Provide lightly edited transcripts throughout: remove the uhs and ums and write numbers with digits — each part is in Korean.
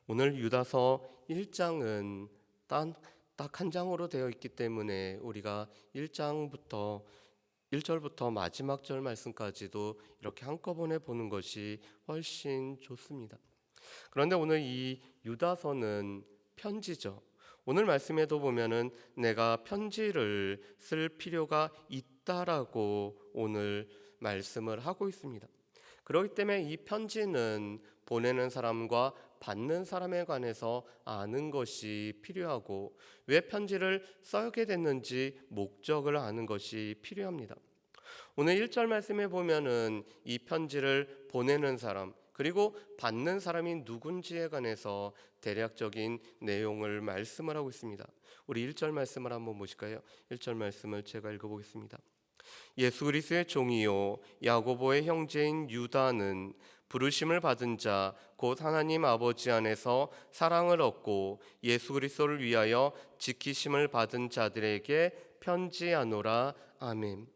오늘 유다서 1장은 딱 한 장으로 되어 있기 때문에 우리가 1장부터 1절부터 마지막 절 말씀까지도 이렇게 한꺼번에 보는 것이 훨씬 좋습니다. 그런데 오늘 이 유다서는 편지죠. 오늘 말씀에도 보면은 내가 편지를 쓸 필요가 있다라고 오늘 말씀을 하고 있습니다. 그렇기 때문에 이 편지는 보내는 사람과 받는 사람에 관해서 아는 것이 필요하고 왜 편지를 써게 됐는지 목적을 아는 것이 필요합니다. 오늘 1절 말씀에 보면은 이 편지를 보내는 사람 그리고 받는 사람이 누군지에 관해서 대략적인 내용을 말씀을 하고 있습니다. 우리 1절 말씀을 한번 보실까요? 1절 말씀을 제가 읽어보겠습니다. 예수 그리스도의 종이요 야고보의 형제인 유다는 부르심을 받은 자 곧 하나님 아버지 안에서 사랑을 얻고 예수 그리스도를 위하여 지키심을 받은 자들에게 편지하노라. 아멘.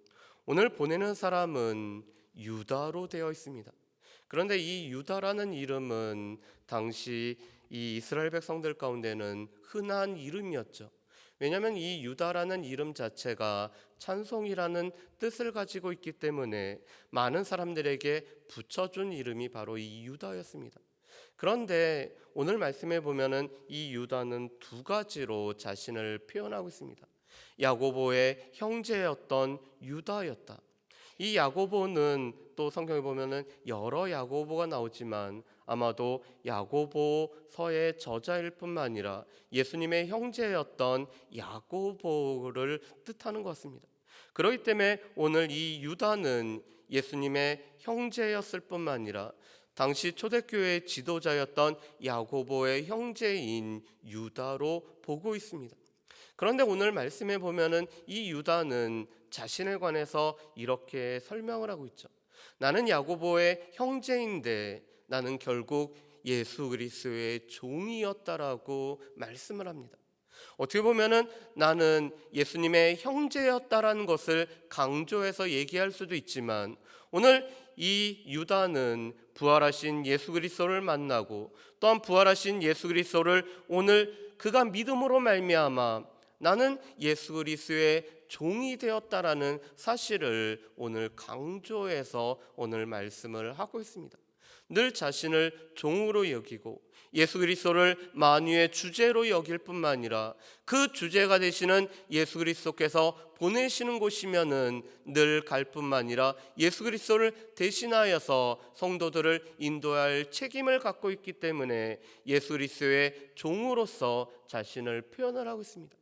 오늘 보내는 사람은 유다로 되어 있습니다. 그런데 이 유다라는 이름은 당시 이 이스라엘 백성들 가운데는 흔한 이름이었죠. 왜냐하면 이 유다라는 이름 자체가 찬송이라는 뜻을 가지고 있기 때문에 많은 사람들에게 붙여준 이름이 바로 이 유다였습니다. 그런데 오늘 말씀에 보면은 이 유다는 두 가지로 자신을 표현하고 있습니다. 야고보의 형제였던 유다였다. 이 야고보는 또 성경에 보면은 여러 야고보가 나오지만 아마도 야고보서의 저자일 뿐만 아니라 예수님의 형제였던 야고보를 뜻하는 것 같습니다. 그렇기 때문에 오늘 이 유다는 예수님의 형제였을 뿐만 아니라 당시 초대교회의 지도자였던 야고보의 형제인 유다로 보고 있습니다. 그런데 오늘 말씀에 보면은 이 유다는 자신에 관해서 이렇게 설명을 하고 있죠. 나는 야고보의 형제인데 나는 결국 예수 그리스도의 종이었다라고 말씀을 합니다. 어떻게 보면은 나는 예수님의 형제였다라는 것을 강조해서 얘기할 수도 있지만 오늘 이 유다는 부활하신 예수 그리스도를 만나고 또한 부활하신 예수 그리스도를 오늘 그가 믿음으로 말미암아 나는 예수 그리스도의 종이 되었다라는 사실을 오늘 강조해서 오늘 말씀을 하고 있습니다. 늘 자신을 종으로 여기고 예수 그리스도를 만유의 주제로 여길 뿐만 아니라 그 주제가 되시는 예수 그리스도께서 보내시는 곳이면은 늘 갈 뿐만 아니라 예수 그리스도를 대신하여서 성도들을 인도할 책임을 갖고 있기 때문에 예수 그리스도의 종으로서 자신을 표현을 하고 있습니다.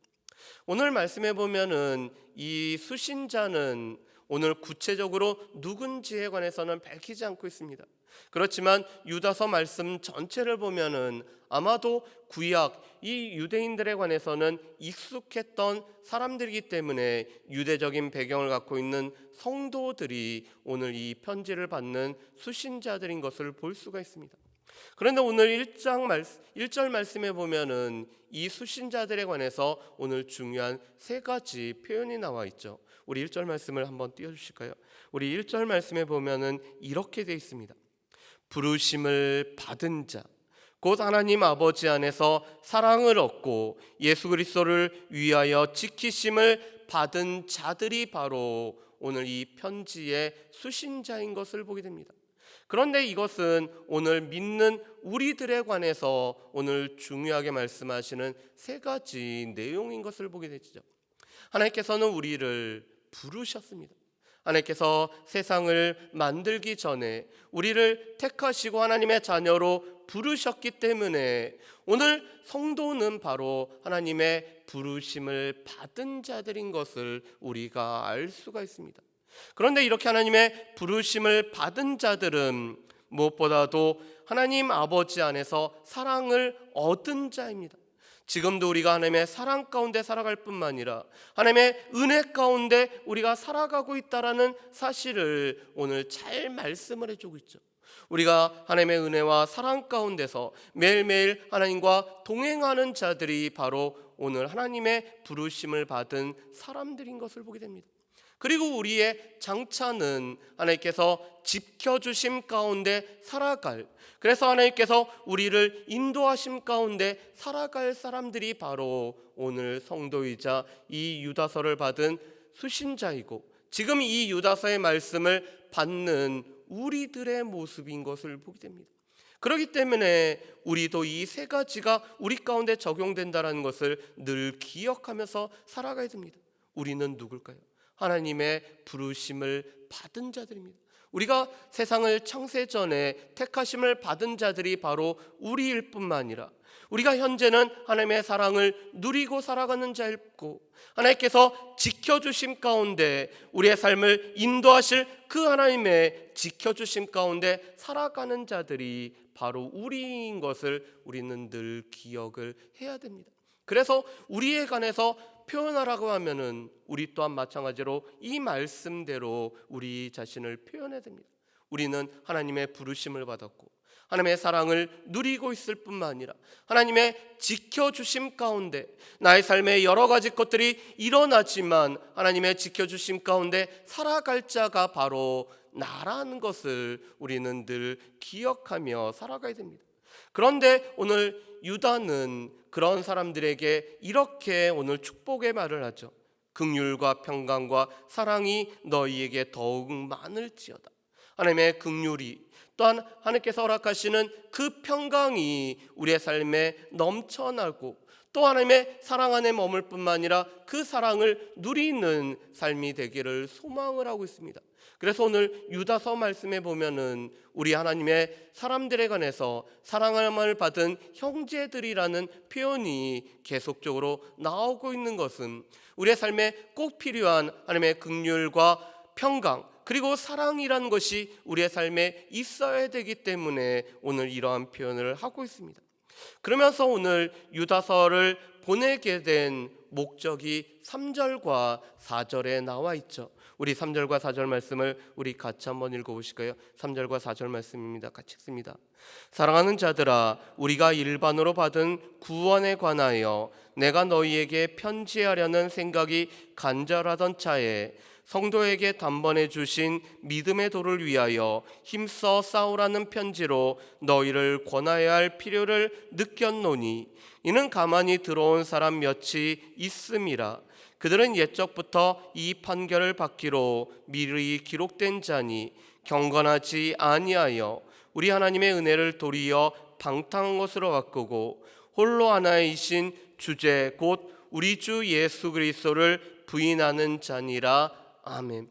오늘 말씀해 보면은 이 수신자는 오늘 구체적으로 누군지에 관해서는 밝히지 않고 있습니다. 그렇지만 유다서 말씀 전체를 보면은 아마도 구약 이 유대인들에 관해서는 익숙했던 사람들이기 때문에 유대적인 배경을 갖고 있는 성도들이 오늘 이 편지를 받는 수신자들인 것을 볼 수가 있습니다. 그런데 오늘 1절 말씀에 보면은 이 수신자들에 관해서 오늘 중요한 세 가지 표현이 나와 있죠. 우리 1절 말씀을 한번 띄워주실까요? 우리 1절 말씀에 보면은 이렇게 되어 있습니다. 부르심을 받은 자, 곧 하나님 아버지 안에서 사랑을 얻고 예수 그리스도를 위하여 지키심을 받은 자들이 바로 오늘 이 편지의 수신자인 것을 보게 됩니다. 그런데 이것은 오늘 믿는 우리들에 관해서 오늘 중요하게 말씀하시는 세 가지 내용인 것을 보게 되죠. 하나님께서는 우리를 부르셨습니다. 하나님께서 세상을 만들기 전에 우리를 택하시고 하나님의 자녀로 부르셨기 때문에 오늘 성도는 바로 하나님의 부르심을 받은 자들인 것을 우리가 알 수가 있습니다. 그런데 이렇게 하나님의 부르심을 받은 자들은 무엇보다도 하나님 아버지 안에서 사랑을 얻은 자입니다. 지금도 우리가 하나님의 사랑 가운데 살아갈 뿐만 아니라 하나님의 은혜 가운데 우리가 살아가고 있다라는 사실을 오늘 잘 말씀을 해주고 있죠. 우리가 하나님의 은혜와 사랑 가운데서 매일매일 하나님과 동행하는 자들이 바로 오늘 하나님의 부르심을 받은 사람들인 것을 보게 됩니다. 그리고 우리의 장차는 하나님께서 지켜주심 가운데 살아갈, 그래서 하나님께서 우리를 인도하심 가운데 살아갈 사람들이 바로 오늘 성도이자 이 유다서를 받은 수신자이고, 지금 이 유다서의 말씀을 받는 우리들의 모습인 것을 보게 됩니다. 그렇기 때문에 우리도 이 세 가지가 우리 가운데 적용된다는 것을 늘 기억하면서 살아가야 됩니다. 우리는 누굴까요? 하나님의 부르심을 받은 자들입니다. 우리가 세상을 창세 전에 택하심을 받은 자들이 바로 우리일 뿐만 아니라, 우리가 현재는 하나님의 사랑을 누리고 살아가는 자였고, 하나님께서 지켜주심 가운데 우리의 삶을 인도하실 그 하나님의 지켜주심 가운데 살아가는 자들이 바로 우리인 것을 우리는 늘 기억을 해야 됩니다. 그래서 우리에 관해서 표현하라고 하면은 우리 또한 마찬가지로 이 말씀대로 우리 자신을 표현해야 됩니다. 우리는 하나님의 부르심을 받았고 하나님의 사랑을 누리고 있을 뿐만 아니라 하나님의 지켜주심 가운데 나의 삶에 여러 가지 것들이 일어나지만 하나님의 지켜주심 가운데 살아갈 자가 바로 나라는 것을 우리는 늘 기억하며 살아가야 됩니다. 그런데 오늘 유다는 그런 사람들에게 이렇게 오늘 축복의 말을 하죠. 긍휼과 평강과 사랑이 너희에게 더욱 많을지어다. 하나님의 긍휼이, 또한 하나님께서 허락하시는 그 평강이 우리의 삶에 넘쳐나고, 또 하나님의 사랑 안에 머물 뿐만 아니라 그 사랑을 누리는 삶이 되기를 소망을 하고 있습니다. 그래서 오늘 유다서 말씀에 보면은 우리 하나님의 사람들에 관해서 사랑함을 받은 형제들이라는 표현이 계속적으로 나오고 있는 것은 우리의 삶에 꼭 필요한 하나님의 긍휼과 평강, 그리고 사랑이라는 것이 우리의 삶에 있어야 되기 때문에 오늘 이러한 표현을 하고 있습니다. 그러면서 오늘 유다서를 보내게 된 목적이 3절과 4절에 나와 있죠. 우리 3절과 4절 말씀을 우리 같이 한번 읽어보실까요? 3절과 4절 말씀입니다. 같이 읽습니다. 사랑하는 자들아, 우리가 일반으로 받은 구원에 관하여 내가 너희에게 편지하려는 생각이 간절하던 차에 성도에게 단번에 주신 믿음의 도를 위하여 힘써 싸우라는 편지로 너희를 권하여야 할 필요를 느꼈노니, 이는 가만히 들어온 사람 몇이 있음이라. 그들은 옛적부터 이 판결을 받기로 미리 기록된 자니 경건하지 아니하여 우리 하나님의 은혜를 도리어 방탕한 것으로 바꾸고 홀로 하나이신 주제 곧 우리 주 예수 그리스도를 부인하는 자니라. 아멘.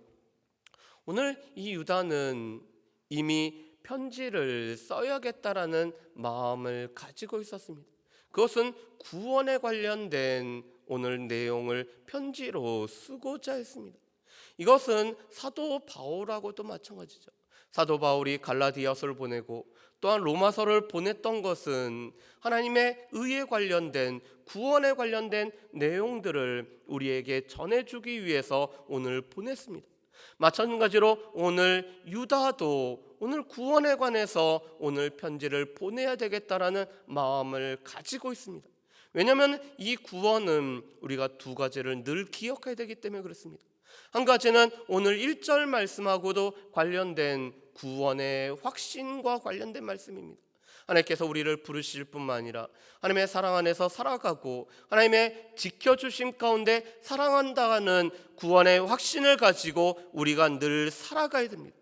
오늘 이 유다는 이미 편지를 써야겠다라는 마음을 가지고 있었습니다. 그것은 구원에 관련된 오늘 내용을 편지로 쓰고자 했습니다. 이것은 사도 바울하고도 마찬가지죠. 사도 바울이 갈라디아서를 보내고 또한 로마서를 보냈던 것은 하나님의 의에 관련된, 구원에 관련된 내용들을 우리에게 전해주기 위해서 오늘 보냈습니다. 마찬가지로 오늘 유다도 오늘 구원에 관해서 오늘 편지를 보내야 되겠다라는 마음을 가지고 있습니다. 왜냐하면 이 구원은 우리가 두 가지를 늘 기억해야 되기 때문에 그렇습니다. 한 가지는 오늘 1절 말씀하고도 관련된 구원의 확신과 관련된 말씀입니다. 하나님께서 우리를 부르실 뿐만 아니라 하나님의 사랑 안에서 살아가고 하나님의 지켜주심 가운데 사랑한다는 구원의 확신을 가지고 우리가 늘 살아가야 됩니다.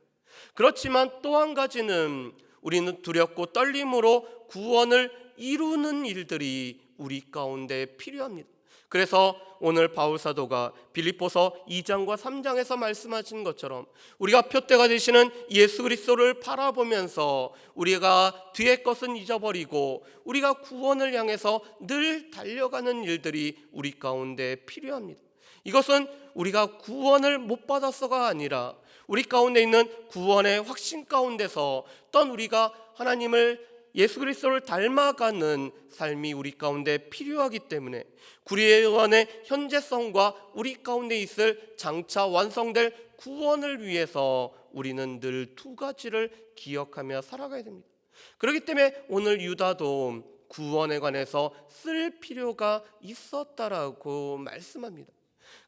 그렇지만 또 한 가지는 우리는 두렵고 떨림으로 구원을 이루는 일들이 우리 가운데 필요합니다. 그래서 오늘 바울 사도가 빌립보서 2장과 3장에서 말씀하신 것처럼 우리가 표대가 되시는 예수 그리스도를 바라보면서 우리가 뒤의 것은 잊어버리고 우리가 구원을 향해서 늘 달려가는 일들이 우리 가운데 필요합니다. 이것은 우리가 구원을 못 받았어가 아니라 우리 가운데 있는 구원의 확신 가운데서 또한 우리가 하나님을 예수 그리스도를 닮아가는 삶이 우리 가운데 필요하기 때문에 구원의 현재성과 우리 가운데 있을 장차 완성될 구원을 위해서 우리는 늘 두 가지를 기억하며 살아가야 됩니다. 그렇기 때문에 오늘 유다도 구원에 관해서 쓸 필요가 있었다라고 말씀합니다.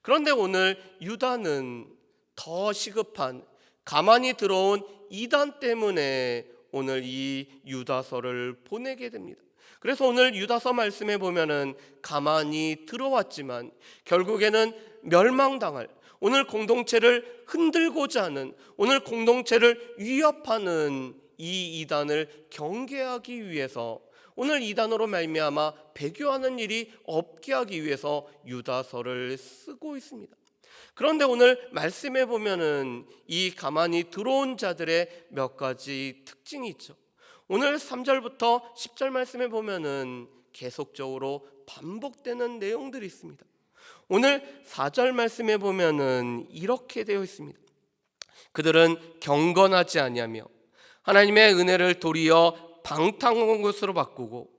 그런데 오늘 유다는 더 시급한 가만히 들어온 이단 때문에 오늘 이 유다서를 보내게 됩니다. 그래서 오늘 유다서 말씀에 보면은 가만히 들어왔지만 결국에는 멸망당할, 오늘 공동체를 흔들고자 하는, 오늘 공동체를 위협하는 이 이단을 경계하기 위해서, 오늘 이단으로 말미암아 배교하는 일이 없게 하기 위해서 유다서를 쓰고 있습니다. 그런데 오늘 말씀에 보면은 이 가만히 들어온 자들의 몇 가지 특징이 있죠. 오늘 3절부터 10절 말씀에 보면은 계속적으로 반복되는 내용들이 있습니다. 오늘 4절 말씀에 보면은 이렇게 되어 있습니다. 그들은 경건하지 아니하며 하나님의 은혜를 도리어 방탕한 것으로 바꾸고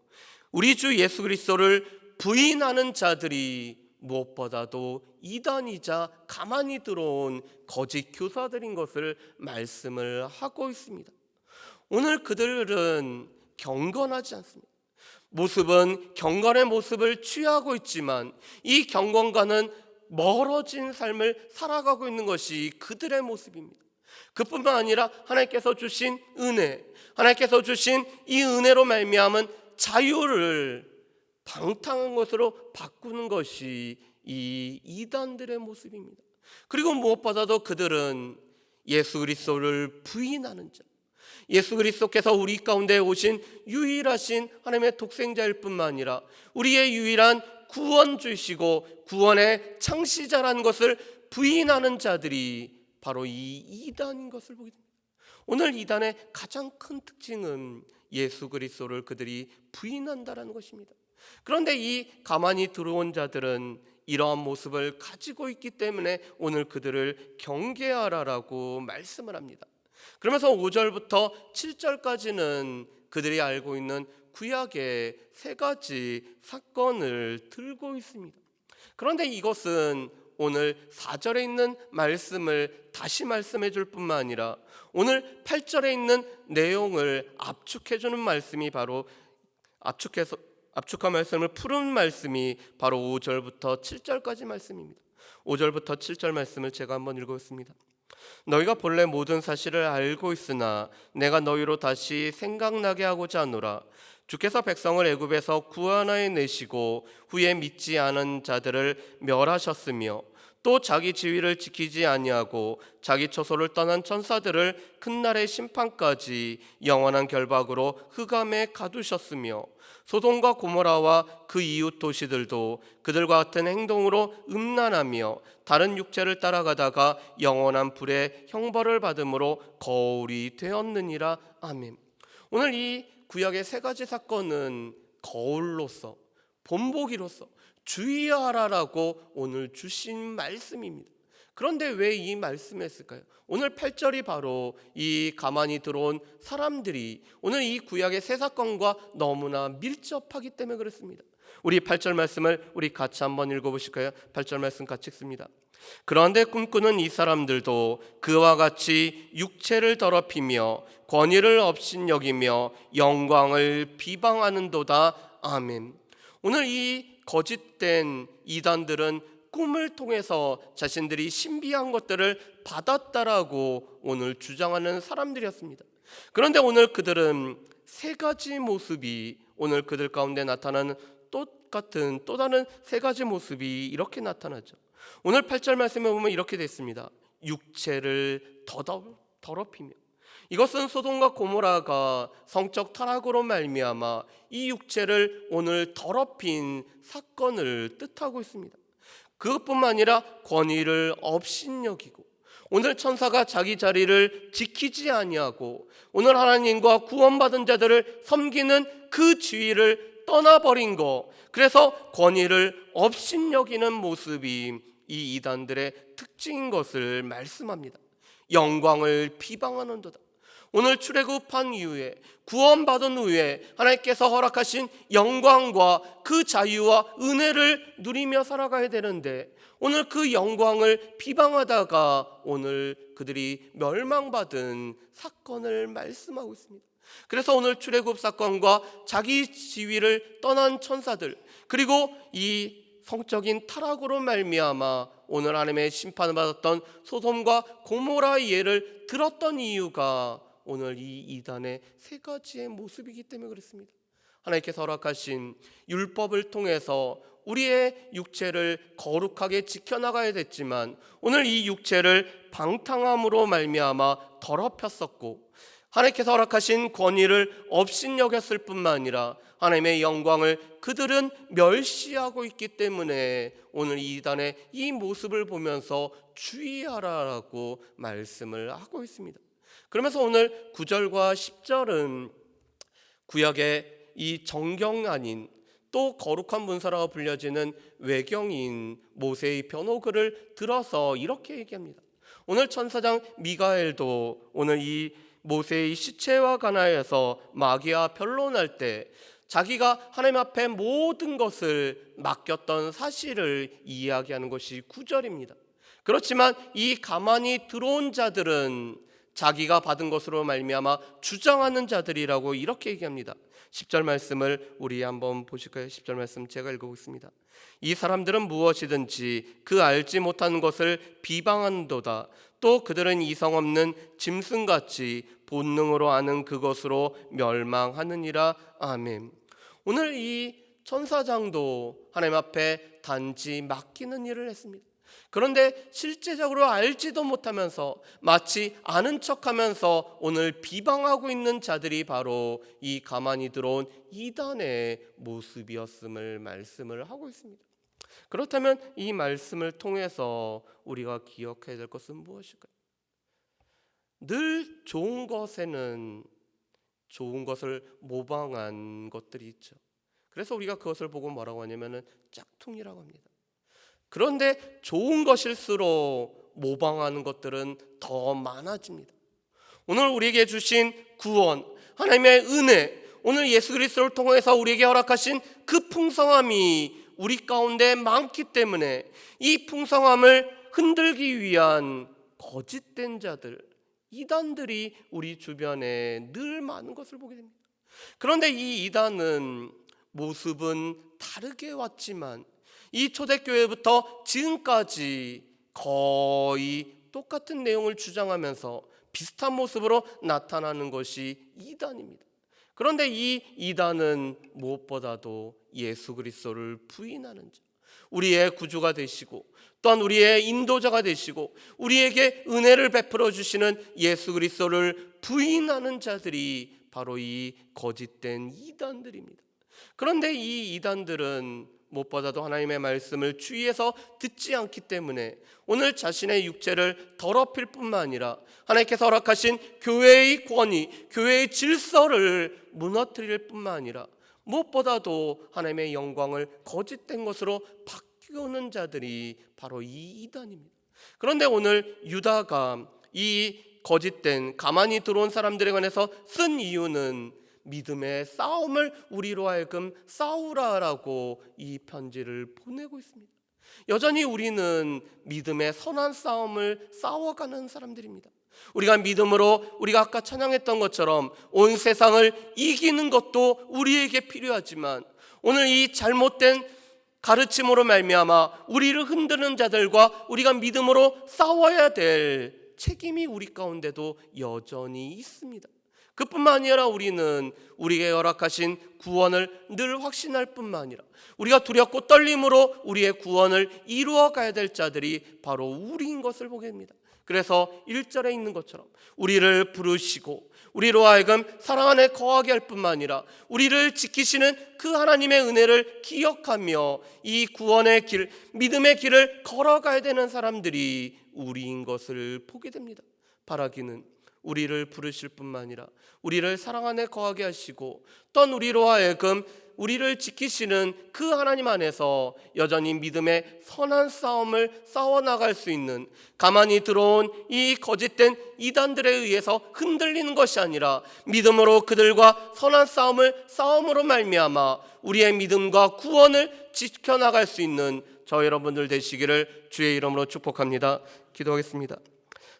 우리 주 예수 그리스도를 부인하는 자들이 무엇보다도 이단이자 가만히 들어온 거짓 교사들인 것을 말씀을 하고 있습니다. 오늘 그들은 경건하지 않습니다. 모습은 경건의 모습을 취하고 있지만 이 경건과는 멀어진 삶을 살아가고 있는 것이 그들의 모습입니다. 그뿐만 아니라 하나님께서 주신 은혜, 하나님께서 주신 이 은혜로 말미암은 자유를 방탕한 것으로 바꾸는 것이 이 이단들의 모습입니다. 그리고 무엇보다도 그들은 예수 그리스도를 부인하는 자, 예수 그리스도께서 우리 가운데 오신 유일하신 하나님의 독생자일 뿐만 아니라 우리의 유일한 구원주이시고 구원의 창시자라는 것을 부인하는 자들이 바로 이 이단인 것을 보게 됩니다. 오늘 이단의 가장 큰 특징은 예수 그리스도를 그들이 부인한다라는 것입니다. 그런데 이 가만히 들어온 자들은 이러한 모습을 가지고 있기 때문에 오늘 그들을 경계하라라고 말씀을 합니다. 그러면서 5절부터 7절까지는 그들이 알고 있는 구약의 세 가지 사건을 들고 있습니다. 그런데 이것은 오늘 4절에 있는 말씀을 다시 말씀해 줄 뿐만 아니라 오늘 8절에 있는 내용을 압축해 주는 말씀이 바로 압축한 말씀을 푸른 말씀이 바로 5절부터 7절까지 말씀입니다. 5절부터 7절 말씀을 제가 한번 읽어보겠습니다. 너희가 본래 모든 사실을 알고 있으나 내가 너희로 다시 생각나게 하고자 하노라. 주께서 백성을 애굽에서 구원하여 내시고 후에 믿지 않은 자들을 멸하셨으며 또 자기 지위를 지키지 아니하고 자기 처소를 떠난 천사들을 큰 날의 심판까지 영원한 결박으로 흑암에 가두셨으며 소돔과 고모라와 그 이웃 도시들도 그들과 같은 행동으로 음란하며 다른 육체를 따라가다가 영원한 불의 형벌을 받음으로 거울이 되었느니라. 아멘. 오늘 이 구약의 세 가지 사건은 거울로서, 본보기로서 주의하라라고 오늘 주신 말씀입니다. 그런데 왜 이 말씀을 했을까요? 오늘 8절이 바로 이 가만히 들어온 사람들이 오늘 이 구약의 세 사건과 너무나 밀접하기 때문에 그렇습니다. 우리 8절 말씀을 우리 같이 한번 읽어보실까요? 8절 말씀 같이 읽습니다. 그런데 꿈꾸는 이 사람들도 그와 같이 육체를 더럽히며 권위를 업신여기며 영광을 비방하는도다. 아멘. 오늘 이 거짓된 이단들은 꿈을 통해서 자신들이 신비한 것들을 받았다라고 오늘 주장하는 사람들이었습니다. 그런데 오늘 그들은 세 가지 모습이 오늘 그들 가운데 나타나는 똑같은 또 다른 세 가지 모습이 이렇게 나타나죠. 오늘 8절 말씀에 보면 이렇게 되어 있습니다. 육체를 더럽히며, 이것은 소돔과 고모라가 성적 타락으로 말미암아 이 육체를 오늘 더럽힌 사건을 뜻하고 있습니다. 그것뿐만 아니라 권위를 업신여기고 오늘 천사가 자기 자리를 지키지 아니하고 오늘 하나님과 구원받은 자들을 섬기는 그 지위를 떠나버린 것, 그래서 권위를 업신여기는 모습이 이 이단들의 특징인 것을 말씀합니다. 영광을 비방하는도다. 오늘 출애굽한 이후에 구원받은 후에 하나님께서 허락하신 영광과 그 자유와 은혜를 누리며 살아가야 되는데 오늘 그 영광을 비방하다가 오늘 그들이 멸망받은 사건을 말씀하고 있습니다. 그래서 오늘 출애굽 사건과 자기 지위를 떠난 천사들, 그리고 이 성적인 타락으로 말미암아 오늘 하나님의 심판을 받았던 소돔과 고모라의 예를 들었던 이유가 오늘 이 이단의 세 가지의 모습이기 때문에 그렇습니다. 하나님께서 허락하신 율법을 통해서 우리의 육체를 거룩하게 지켜나가야 됐지만 오늘 이 육체를 방탕함으로 말미암아 더럽혔었고, 하나님께서 허락하신 권위를 업신여겼을 뿐만 아니라 하나님의 영광을 그들은 멸시하고 있기 때문에 오늘 이 이단의 이 모습을 보면서 주의하라라고 말씀을 하고 있습니다. 그러면서 오늘 9절과 10절은 구약의 이 정경 아닌 또 거룩한 문서라고 불려지는 외경인 모세의 변호글을 들어서 이렇게 얘기합니다. 오늘 천사장 미가엘도 오늘 이 모세의 시체와 관하여서 마귀와 변론할 때 자기가 하나님 앞에 모든 것을 맡겼던 사실을 이야기하는 것이 9절입니다. 그렇지만 이 가만히 들어온 자들은 자기가 받은 것으로 말미암아 주장하는 자들이라고 이렇게 얘기합니다. 10절 말씀을 우리 한번 보실까요? 10절 말씀 제가 읽어보겠습니다. 이 사람들은 무엇이든지 그 알지 못하는 것을 비방한도다. 또 그들은 이성 없는 짐승같이 본능으로 아는 그것으로 멸망하느니라. 아멘. 오늘 이 천사장도 하나님 앞에 단지 맡기는 일을 했습니다. 그런데 실제적으로 알지도 못하면서 마치 아는 척하면서 오늘 비방하고 있는 자들이 바로 이 가만히 들어온 이단의 모습이었음을 말씀을 하고 있습니다. 그렇다면 이 말씀을 통해서 우리가 기억해야 될 것은 무엇일까요? 늘 좋은 것에는 좋은 것을 모방한 것들이 있죠. 그래서 우리가 그것을 보고 뭐라고 하냐면은 짝퉁이라고 합니다. 그런데 좋은 것일수록 모방하는 것들은 더 많아집니다. 오늘 우리에게 주신 구원, 하나님의 은혜, 오늘 예수 그리스도를 통해서 우리에게 허락하신 그 풍성함이 우리 가운데 많기 때문에 이 풍성함을 흔들기 위한 거짓된 자들, 이단들이 우리 주변에 늘 많은 것을 보게 됩니다. 그런데 이 이단은 모습은 다르게 왔지만 이 초대교회부터 지금까지 거의 똑같은 내용을 주장하면서 비슷한 모습으로 나타나는 것이 이단입니다. 그런데 이 이단은 무엇보다도 예수 그리스도를 부인하는 자, 우리의 구주가 되시고 또한 우리의 인도자가 되시고 우리에게 은혜를 베풀어 주시는 예수 그리스도를 부인하는 자들이 바로 이 거짓된 이단들입니다. 그런데 이 이단들은 무엇보다도 하나님의 말씀을 주의해서 듣지 않기 때문에 오늘 자신의 육체를 더럽힐 뿐만 아니라 하나님께서 허락하신 교회의 권위, 교회의 질서를 무너뜨릴 뿐만 아니라 무엇보다도 하나님의 영광을 거짓된 것으로 바꾸는 자들이 바로 이 이단입니다. 그런데 오늘 유다가 이 거짓된 가만히 들어온 사람들에 관해서 쓴 이유는 믿음의 싸움을 우리로 하여금 싸우라라고 이 편지를 보내고 있습니다. 여전히 우리는 믿음의 선한 싸움을 싸워가는 사람들입니다. 우리가 믿음으로 우리가 아까 찬양했던 것처럼 온 세상을 이기는 것도 우리에게 필요하지만 오늘 이 잘못된 가르침으로 말미암아 우리를 흔드는 자들과 우리가 믿음으로 싸워야 될 책임이 우리 가운데도 여전히 있습니다. 그뿐만 아니라 우리는 우리에게 허락하신 구원을 늘 확신할 뿐만 아니라 우리가 두렵고 떨림으로 우리의 구원을 이루어 가야 될 자들이 바로 우리인 것을 보게 됩니다. 그래서 1절에 있는 것처럼 우리를 부르시고 우리로 하여금 사랑 안에 거하게 할 뿐만 아니라 우리를 지키시는 그 하나님의 은혜를 기억하며 이 구원의 길, 믿음의 길을 걸어가야 되는 사람들이 우리인 것을 보게 됩니다. 바라기는 우리를 부르실 뿐만 아니라 우리를 사랑 안에 거하게 하시고 또한 우리로 하여금 우리를 지키시는 그 하나님 안에서 여전히 믿음의 선한 싸움을 싸워나갈 수 있는, 가만히 들어온 이 거짓된 이단들에 의해서 흔들리는 것이 아니라 믿음으로 그들과 선한 싸움으로 말미암아 우리의 믿음과 구원을 지켜나갈 수 있는 저 여러분들 되시기를 주의 이름으로 축복합니다. 기도하겠습니다.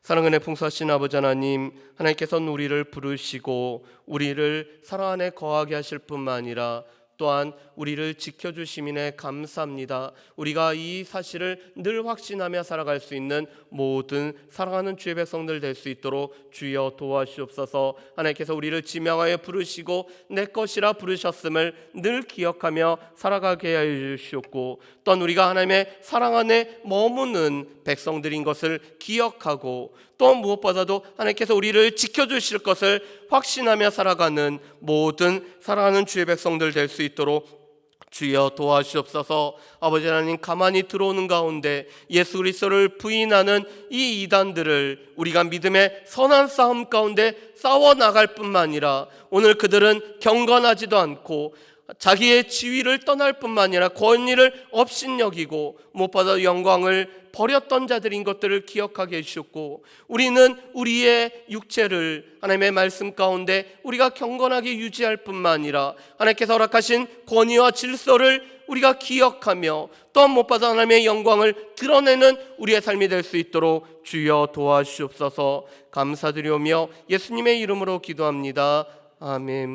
사랑은혜 풍성하신 아버지 하나님, 하나님께서는 우리를 부르시고 우리를 사랑 안에 거하게 하실 뿐만 아니라 또한 우리를 지켜주심이네 감사합니다. 우리가 이 사실을 늘 확신하며 살아갈 수 있는 모든 사랑하는 주의 백성들 될 수 있도록 주여 도와주옵소서. 하나님께서 우리를 지명하여 부르시고 내 것이라 부르셨음을 늘 기억하며 살아가게 하여 주시옵고, 또한 우리가 하나님의 사랑 안에 머무는 백성들인 것을 기억하고, 또 무엇보다도 하나님께서 우리를 지켜주실 것을 확신하며 살아가는 모든 사랑하는 주의 백성들 될 수 있도록 주여 도와주옵소서. 아버지 하나님, 가만히 들어오는 가운데 예수 그리스도를 부인하는 이 이단들을 우리가 믿음의 선한 싸움 가운데 싸워나갈 뿐만 아니라, 오늘 그들은 경건하지도 않고 자기의 지위를 떠날 뿐만 아니라 권위를 업신여기고 무엇보다 영광을 버렸던 자들인 것들을 기억하게 해주셨고, 우리는 우리의 육체를 하나님의 말씀 가운데 우리가 경건하게 유지할 뿐만 아니라 하나님께서 허락하신 권위와 질서를 우리가 기억하며 또한 무엇보다 하나님의 영광을 드러내는 우리의 삶이 될 수 있도록 주여 도와주옵소서. 감사드리오며 예수님의 이름으로 기도합니다. 아멘.